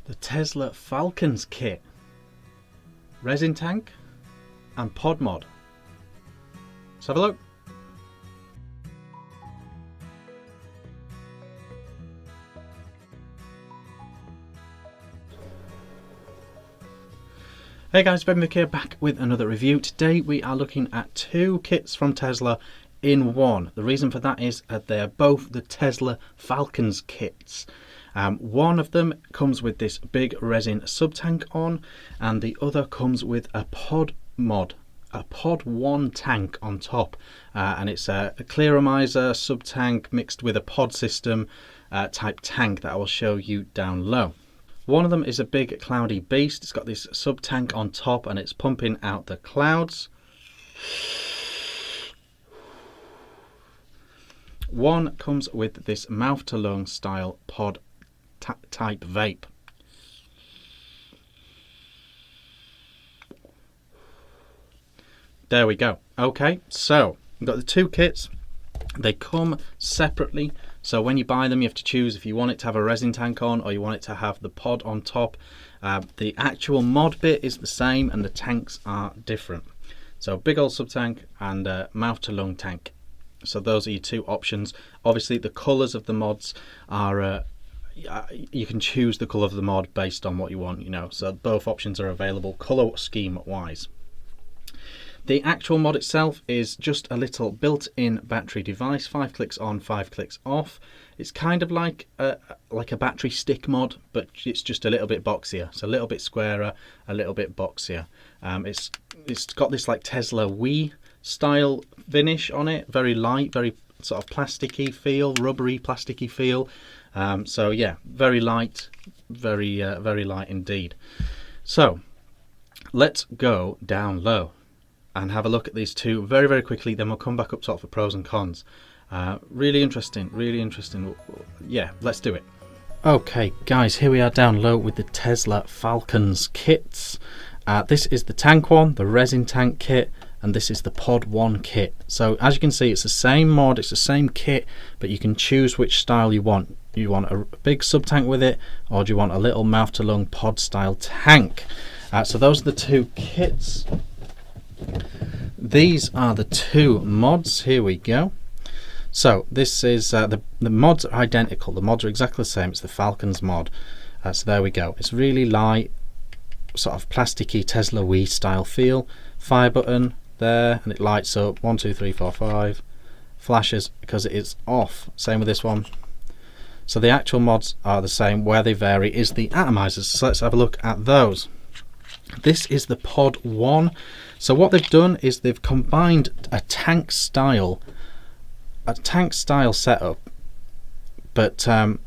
The Tesla Falcons kit, resin tank and pod mod. Let's have a look. Hey guys, Ben Vick here, back with another review. Today we are looking at two kits from Tesla in one. The reason for that is that they're both the Tesla Falcons kits. One of them comes with this big resin sub-tank on, and the other comes with a pod mod, a pod 1 tank on top, and it's a clearomizer sub-tank mixed with a pod system type tank that I will show you down low. One of them is a big cloudy beast. It's got this sub-tank on top and it's pumping out the clouds. One comes with this mouth-to-lung style pod type vape. There we go. Okay, so we've got the two kits. They come separately, so when you buy them you have to choose if you want it to have a resin tank on or you want it to have the pod on top. The actual mod bit is the same and the tanks are different. So big old sub tank and mouth to lung tank. So those are your two options. Obviously the colours of the mods are you can choose the colour of the mod based on what you want, you know, so both options are available colour scheme wise. The actual mod itself is just a little built-in battery device, 5 clicks on, 5 clicks off. It's kind of like a battery stick mod, but it's just a little bit boxier. So a little bit squarer, a little bit boxier. It's got this like Tesla Wii style finish on it, very light, very sort of plasticky feel, rubbery plasticky feel. So yeah, very light, very light indeed. So let's go down low and have a look at these two very quickly, then we'll come back up top for pros and cons. Really interesting. Yeah, let's do it. Okay guys, here we are down low with the Tesla Falcons kits. This is the tank one, the resin tank kit, and this is the pod 1 kit. So as you can see, it's the same mod, it's the same kit, but you can choose which style you want. You want a big sub tank with it, or do you want a little mouth to lung pod style tank? So those are the two kits. These are the two mods. Here we go. So this is the mods are identical. The mods are exactly the same. It's the Falcons mod. So there we go. It's really light, sort of plasticky Tesla Wii style feel. Fire button there, and it lights up. 1, 2, 3, 4, 5. Flashes because it is off. Same with this one. So the actual mods are the same. Where they vary is the atomizers. So let's have a look at those. This is the pod 1. So what they've done is they've combined a tank style setup, but in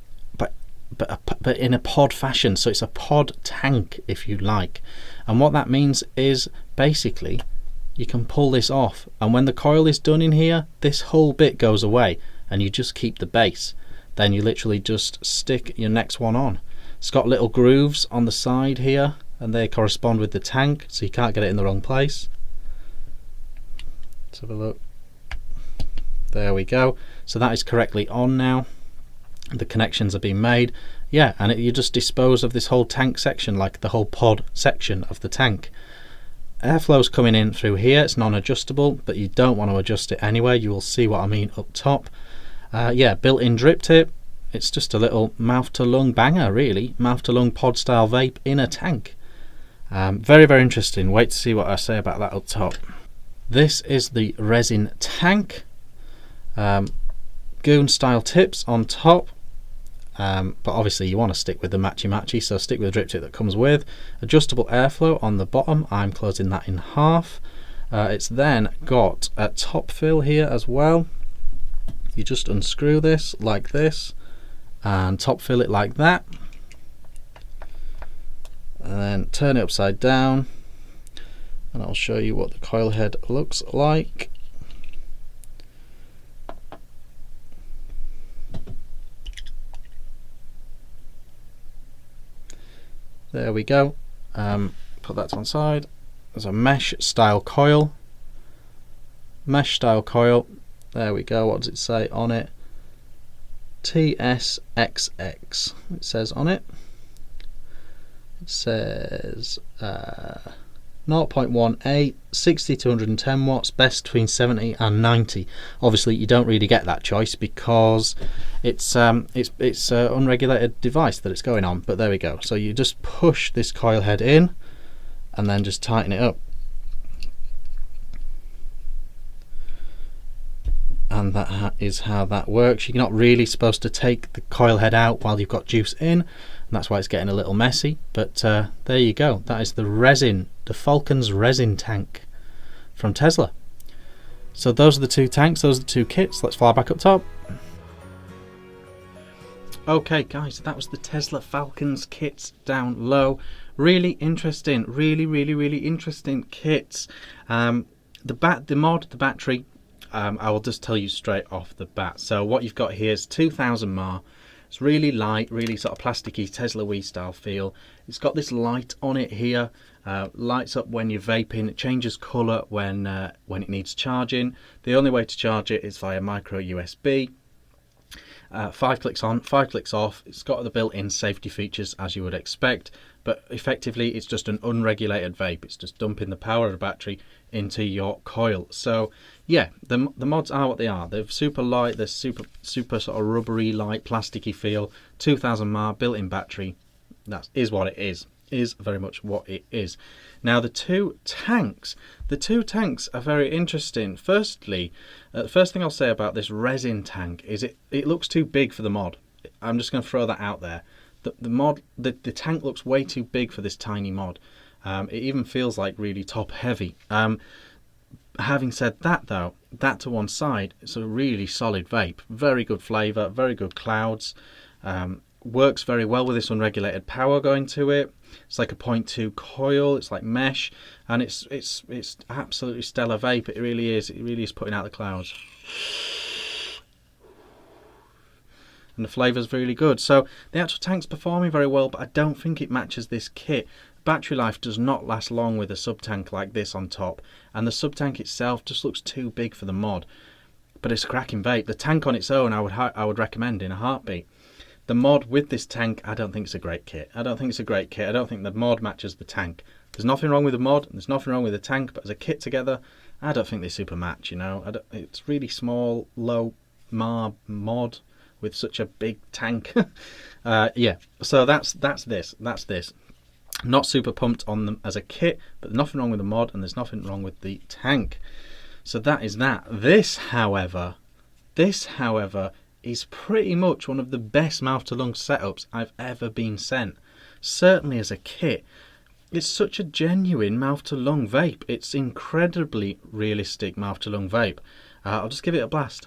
a pod fashion. So it's a pod tank, if you like. And what that means is basically you can pull this off, and when the coil is done in here, this whole bit goes away, and you just keep the base. Then you literally just stick your next one on. It's got little grooves on the side here, and they correspond with the tank, so you can't get it in the wrong place. Let's have a look. There we go. So that is correctly on now. The connections are being made. Yeah, and you just dispose of this whole tank section, like the whole pod section of the tank. Airflow's coming in through here. It's non-adjustable, but you don't want to adjust it anyway. You will see what I mean up top. Yeah, built-in drip tip. It's just a little mouth-to-lung banger, really. Mouth-to-lung pod-style vape in a tank. Very interesting. Wait to see what I say about that up top. This is the resin tank. Goon style tips on top, but obviously you want to stick with the matchy, so stick with the drip tip that comes with. Adjustable airflow on the bottom. I'm closing that in half. It's then got a top fill here as well. You just unscrew this like this and top fill it like that, and then turn it upside down, and I'll show you what the coil head looks like. There we go. Put that to one side. There's a mesh style coil. There we go. What does it say on it? TSXX it says on it. It says 0.18, 60 to 110 watts, best between 70 and 90. Obviously you don't really get that choice because it's an unregulated device that it's going on, but there we go. So you just push this coil head in and then just tighten it up, and that is how that works. You're not really supposed to take the coil head out while you've got juice in, and that's why it's getting a little messy, but there you go. That is the resin, the Falcons Resin Tank from Tesla. So those are the two tanks, those are the two kits. Let's fly back up top. Okay guys, that was the Tesla Falcons kits down low. Really interesting, really interesting kits. The battery, I will just tell you straight off the bat. So what you've got here is 2000 mAh. It's really light, really sort of plasticky Tesla-y style feel. It's got this light on it here, lights up when you're vaping. It changes colour when it needs charging. The only way to charge it is via micro USB. 5 clicks on, 5 clicks off. It's got the built-in safety features as you would expect, but effectively it's just an unregulated vape. It's just dumping the power of the battery into your coil. So yeah, the mods are what they are. They're super light, they're super sort of rubbery, light, plasticky feel. 2000 mAh built-in battery. That is what it is very much what it is. Now the two tanks are very interesting. Firstly, the first thing I'll say about this resin tank is it looks too big for the mod. I'm just going to throw that out there. The tank looks way too big for this tiny mod. It even feels like really top heavy. Having said that though, that to one side, it's a really solid vape. Very good flavour, very good clouds. Works very well with this unregulated power going to it. It's like a 0.2 coil, it's like mesh, and it's absolutely stellar vape. It really is putting out the clouds. And the flavour's really good. So the actual tank's performing very well, but I don't think it matches this kit. Battery life does not last long with a sub-tank like this on top, and the sub-tank itself just looks too big for the mod. But it's a cracking vape. The tank on its own I would recommend in a heartbeat. The mod with this tank, I don't think it's a great kit. I don't think the mod matches the tank. There's nothing wrong with the mod, and there's nothing wrong with the tank, but as a kit together, I don't think they super match, you know. It's really small, low mAh mod with such a big tank. Yeah, so that's this. Not super pumped on them as a kit, but nothing wrong with the mod, and there's nothing wrong with the tank. So that is that. This, however, is pretty much one of the best mouth to lung setups I've ever been sent. Certainly as a kit. It's such a genuine mouth to lung vape. It's incredibly realistic mouth to lung vape. I'll just give it a blast.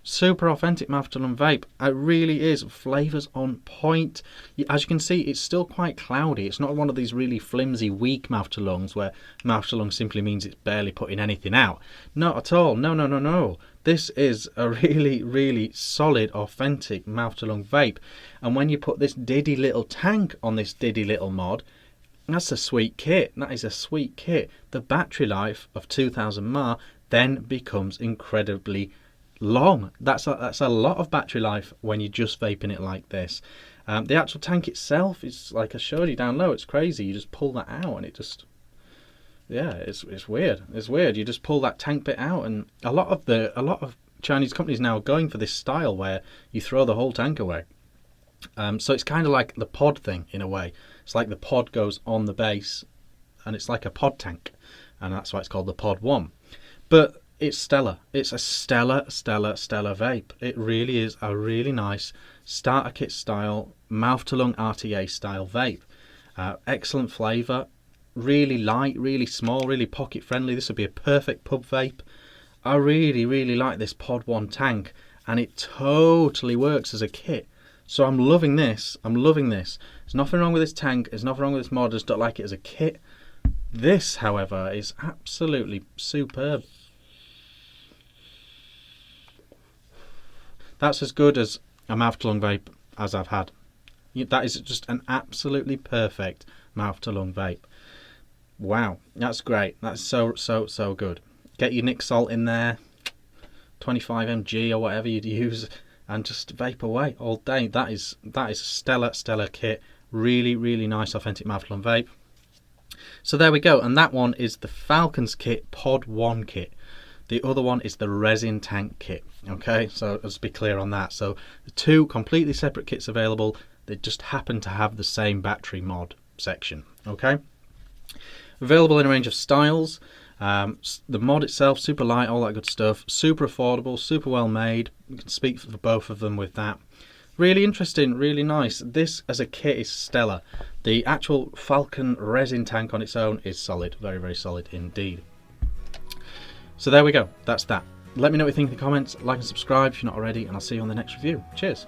Super authentic mouth to lung vape. It really is. Flavours on point. As you can see, it's still quite cloudy. It's not one of these really flimsy, weak mouth to lungs where mouth to lung simply means it's barely putting anything out. Not at all. No. This is a really solid, authentic mouth to lung vape. And when you put this diddy little tank on this diddy little mod, that's a sweet kit. That is a sweet kit. The battery life of 2000 mAh then becomes incredibly long. That's a lot of battery life when you're just vaping it like this. The actual tank itself is, like I showed you down low, it's crazy. You just pull that out and it just, yeah, it's weird. It's weird. You just pull that tank bit out, and a lot of Chinese companies now are going for this style where you throw the whole tank away. So it's kind of like the pod thing in a way. It's like the pod goes on the base, and it's like a pod tank, and that's why it's called the Pod 1. But it's stellar. It's a stellar vape. It really is a really nice starter kit style, mouth to lung RTA style vape. Excellent flavour, really light, really small, really pocket friendly. This would be a perfect pub vape. I really like this Pod 1 tank, and it totally works as a kit. So I'm loving this. There's nothing wrong with this tank. There's nothing wrong with this mod. I just don't like it as a kit. This, however, is absolutely superb. That's as good as a mouth to lung vape as I've had. That is just an absolutely perfect mouth to lung vape. Wow, that's great. That's so good. Get your Nick salt in there, 25 mg or whatever you'd use. and just vape away all day. That is a stellar kit. Really nice authentic mouthful and vape. So there we go, and that one is the Falcons kit Pod 1 kit. The other one is the Resin Tank kit. Okay, so let's be clear on that. So the two completely separate kits available. They just happen to have the same battery mod section. Okay, available in a range of styles. The mod itself, super light, all that good stuff. Super affordable, super well made. You can speak for both of them with that. Really interesting, really nice. This as a kit is stellar. The actual Falcon Resin Tank on its own is solid, very solid indeed. So there we go, that's that. Let me know what you think in the comments, like and subscribe if you're not already, and I'll see you on the next review. Cheers.